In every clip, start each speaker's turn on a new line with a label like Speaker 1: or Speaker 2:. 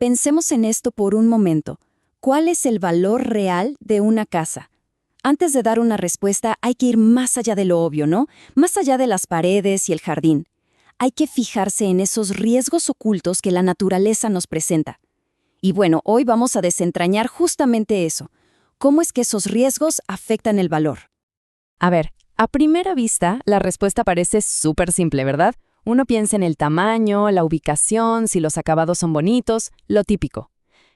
Speaker 1: pensemos en esto por un momento. ¿Cuál es el valor real de una casa? Antes de dar una respuesta hay que ir más allá de lo obvio, ¿no? Más allá de las paredes y el jardín. Hay que fijarse en esos riesgos ocultos que la naturaleza nos presenta. Y bueno, hoy vamos a desentrañar justamente eso. ¿Cómo es que esos riesgos afectan el valor?
Speaker 2: A ver, a primera vista, la respuesta parece súper simple, ¿verdad? Uno piensa en el tamaño, la ubicación, si los acabados son bonitos, lo típico.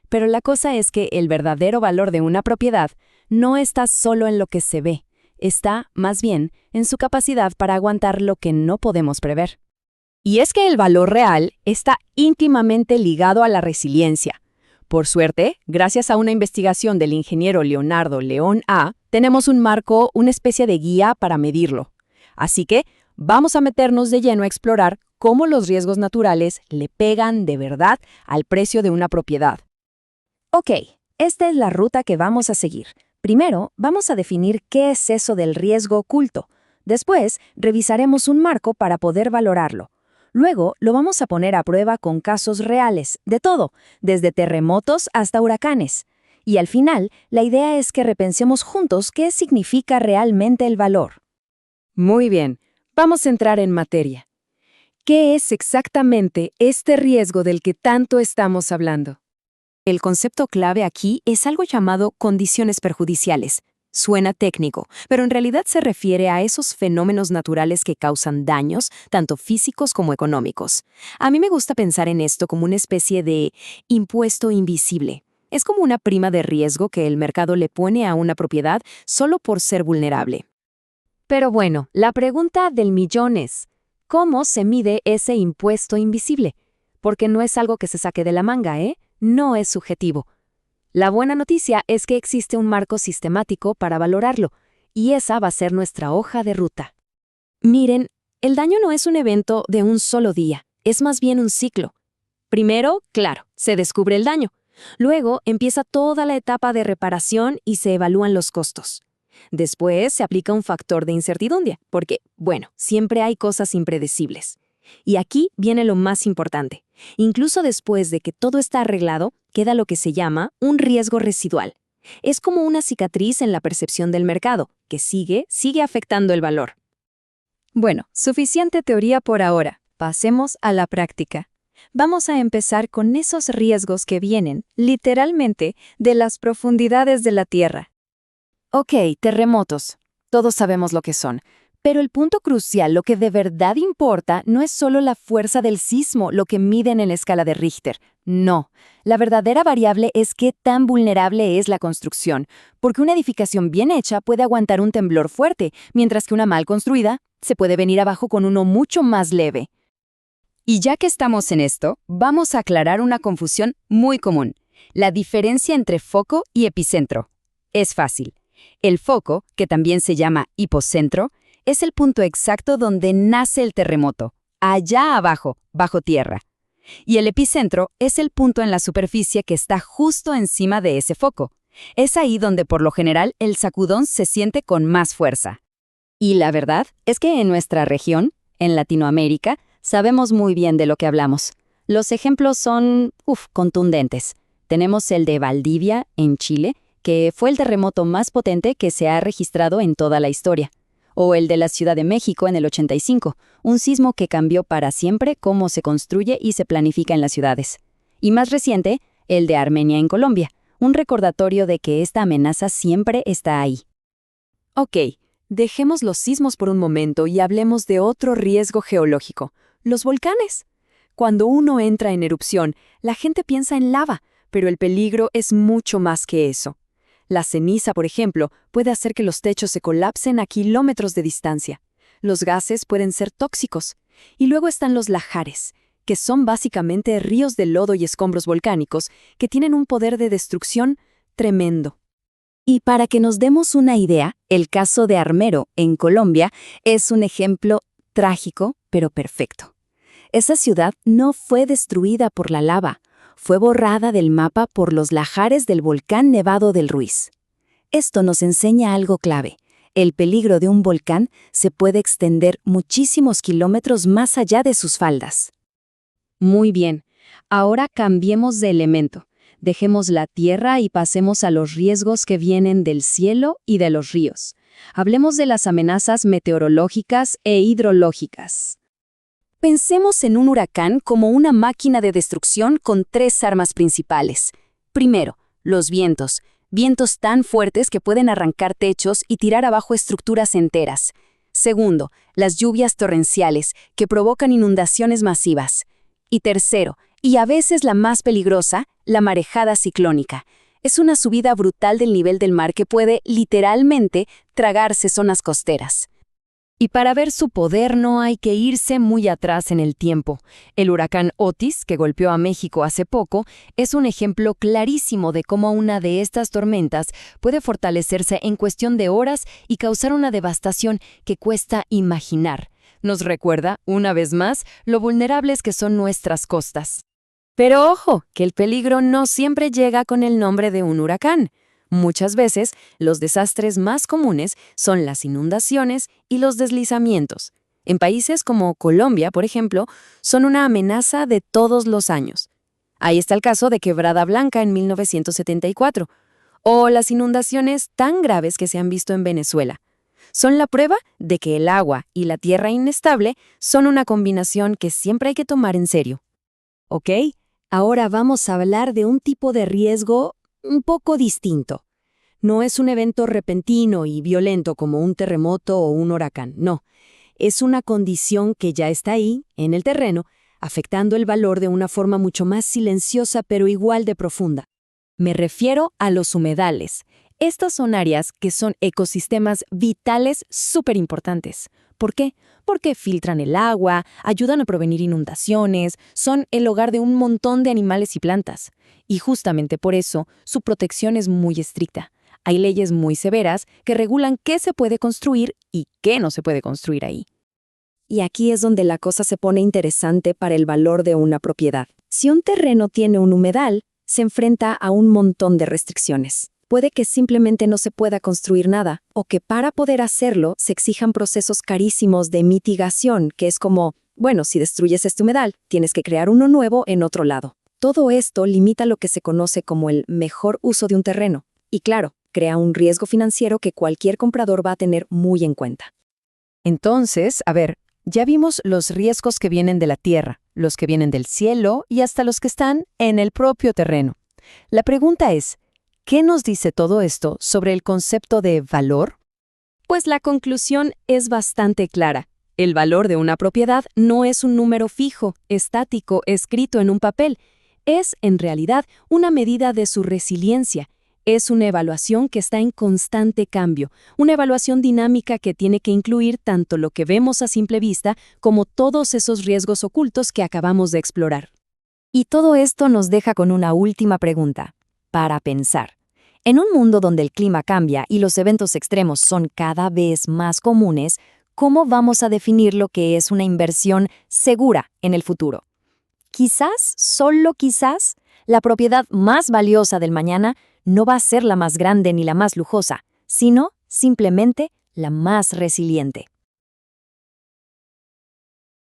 Speaker 2: Pero la cosa es que el verdadero valor de una propiedad no está solo en lo que se ve, está, más bien, en su capacidad para aguantar lo que no podemos prever. Y es que el valor real está íntimamente ligado a la resiliencia. Por suerte, gracias a una investigación del ingeniero Leonardo León A., tenemos un marco, una especie de guía para medirlo. Así que vamos a meternos de lleno a explorar cómo los riesgos naturales le pegan de verdad al precio de una propiedad.
Speaker 3: Ok, esta es la ruta que vamos a seguir. Primero, vamos a definir qué es eso del riesgo oculto. Después, revisaremos un marco para poder valorarlo. Luego, lo vamos a poner a prueba con casos reales, de todo, desde terremotos hasta huracanes. Y al final, la idea es que repensemos juntos qué significa realmente el valor.
Speaker 2: Muy bien, vamos a entrar en materia. ¿Qué es exactamente este riesgo del que tanto estamos hablando?
Speaker 1: El concepto clave aquí es algo llamado condiciones perjudiciales. Suena técnico, pero en realidad se refiere a esos fenómenos naturales que causan daños, tanto físicos como económicos. A mí me gusta pensar en esto como una especie de impuesto invisible. Es como una prima de riesgo que el mercado le pone a una propiedad solo por ser vulnerable.
Speaker 2: Pero bueno, la pregunta del millón es, ¿cómo se mide ese impuesto invisible? Porque no es algo que se saque de la manga, ¿eh? No es subjetivo. La buena noticia es que existe un marco sistemático para valorarlo, y esa va a ser nuestra hoja de ruta.
Speaker 1: Miren, el daño no es un evento de un solo día, es más bien un ciclo. Primero, claro, se descubre el daño. Luego empieza toda la etapa de reparación y se evalúan los costos. Después se aplica un factor de incertidumbre, porque, bueno, siempre hay cosas impredecibles. Y aquí viene lo más importante. Incluso después de que todo está arreglado, queda lo que se llama un riesgo residual. Es como una cicatriz en la percepción del mercado, que sigue afectando el valor.
Speaker 3: Bueno, suficiente teoría por ahora. Pasemos a la práctica. Vamos a empezar con esos riesgos que vienen, literalmente, de las profundidades de la Tierra.
Speaker 1: Ok, terremotos. Todos sabemos lo que son. Pero el punto crucial, lo que de verdad importa, no es solo la fuerza del sismo, lo que miden en la escala de Richter. No. La verdadera variable es qué tan vulnerable es la construcción, porque una edificación bien hecha puede aguantar un temblor fuerte, mientras que una mal construida se puede venir abajo con uno mucho más leve.
Speaker 2: Y ya que estamos en esto, vamos a aclarar una confusión muy común: la diferencia entre foco y epicentro. Es fácil. El foco, que también se llama hipocentro, es el punto exacto donde nace el terremoto, allá abajo, bajo tierra. Y el epicentro es el punto en la superficie que está justo encima de ese foco. Es ahí donde por lo general el sacudón se siente con más fuerza. Y la verdad es que en nuestra región, en Latinoamérica, sabemos muy bien de lo que hablamos. Los ejemplos son, contundentes. Tenemos el de Valdivia, en Chile, que fue el terremoto más potente que se ha registrado en toda la historia. O el de la Ciudad de México en el 85, un sismo que cambió para siempre cómo se construye y se planifica en las ciudades. Y más reciente, el de Armenia en Colombia, un recordatorio de que esta amenaza siempre está ahí.
Speaker 1: Ok, dejemos los sismos por un momento y hablemos de otro riesgo geológico, los volcanes. Cuando uno entra en erupción, la gente piensa en lava, pero el peligro es mucho más que eso. La ceniza, por ejemplo, puede hacer que los techos se colapsen a kilómetros de distancia. Los gases pueden ser tóxicos. Y luego están los lahares, que son básicamente ríos de lodo y escombros volcánicos que tienen un poder de destrucción tremendo. Y para que nos demos una idea, el caso de Armero, en Colombia, es un ejemplo trágico, pero perfecto. Esa ciudad no fue destruida por la lava, fue borrada del mapa por los lahares del volcán Nevado del Ruiz. Esto nos enseña algo clave. El peligro de un volcán se puede extender muchísimos kilómetros más allá de sus faldas.
Speaker 2: Muy bien. Ahora cambiemos de elemento. Dejemos la tierra y pasemos a los riesgos que vienen del cielo y de los ríos. Hablemos de las amenazas meteorológicas e hidrológicas.
Speaker 1: Pensemos en un huracán como una máquina de destrucción con 3 armas principales. Primero, los vientos. Vientos tan fuertes que pueden arrancar techos y tirar abajo estructuras enteras. Segundo, las lluvias torrenciales, que provocan inundaciones masivas. Y tercero, y a veces la más peligrosa, la marejada ciclónica. Es una subida brutal del nivel del mar que puede, literalmente, tragarse zonas costeras.
Speaker 2: Y para ver su poder no hay que irse muy atrás en el tiempo. El huracán Otis, que golpeó a México hace poco, es un ejemplo clarísimo de cómo una de estas tormentas puede fortalecerse en cuestión de horas y causar una devastación que cuesta imaginar. Nos recuerda, una vez más, lo vulnerables que son nuestras costas.
Speaker 1: Pero ojo, que el peligro no siempre llega con el nombre de un huracán. Muchas veces, los desastres más comunes son las inundaciones y los deslizamientos. En países como Colombia, por ejemplo, son una amenaza de todos los años. Ahí está el caso de Quebrada Blanca en 1974, o las inundaciones tan graves que se han visto en Venezuela. Son la prueba de que el agua y la tierra inestable son una combinación que siempre hay que tomar en serio.
Speaker 3: ¿Ok? Ahora vamos a hablar de un tipo de riesgo un poco distinto. No es un evento repentino y violento como un terremoto o un huracán, no. Es una condición que ya está ahí, en el terreno, afectando el valor de una forma mucho más silenciosa pero igual de profunda. Me refiero a los humedales. Estas son áreas que son ecosistemas vitales súper importantes. ¿Por qué? Porque filtran el agua, ayudan a prevenir inundaciones, son el hogar de un montón de animales y plantas. Y justamente por eso, su protección es muy estricta. Hay leyes muy severas que regulan qué se puede construir y qué no se puede construir ahí. Y aquí es donde la cosa se pone interesante para el valor de una propiedad. Si un terreno tiene un humedal, se enfrenta a un montón de restricciones. Puede que simplemente no se pueda construir nada, o que para poder hacerlo se exijan procesos carísimos de mitigación, que es como, bueno, si destruyes este humedal, tienes que crear uno nuevo en otro lado. Todo esto limita lo que se conoce como el mejor uso de un terreno. Y claro, crea un riesgo financiero que cualquier comprador va a tener muy en cuenta.
Speaker 2: Entonces, a ver, ya vimos los riesgos que vienen de la tierra, los que vienen del cielo y hasta los que están en el propio terreno. La pregunta es, ¿qué nos dice todo esto sobre el concepto de valor?
Speaker 1: Pues la conclusión es bastante clara. El valor de una propiedad no es un número fijo, estático, escrito en un papel. Es, en realidad, una medida de su resiliencia. Es una evaluación que está en constante cambio, una evaluación dinámica que tiene que incluir tanto lo que vemos a simple vista como todos esos riesgos ocultos que acabamos de explorar.
Speaker 3: Y todo esto nos deja con una última pregunta, para pensar. En un mundo donde el clima cambia y los eventos extremos son cada vez más comunes, ¿cómo vamos a definir lo que es una inversión segura en el futuro? Quizás, solo quizás, la propiedad más valiosa del mañana no va a ser la más grande ni la más lujosa, sino simplemente la más resiliente.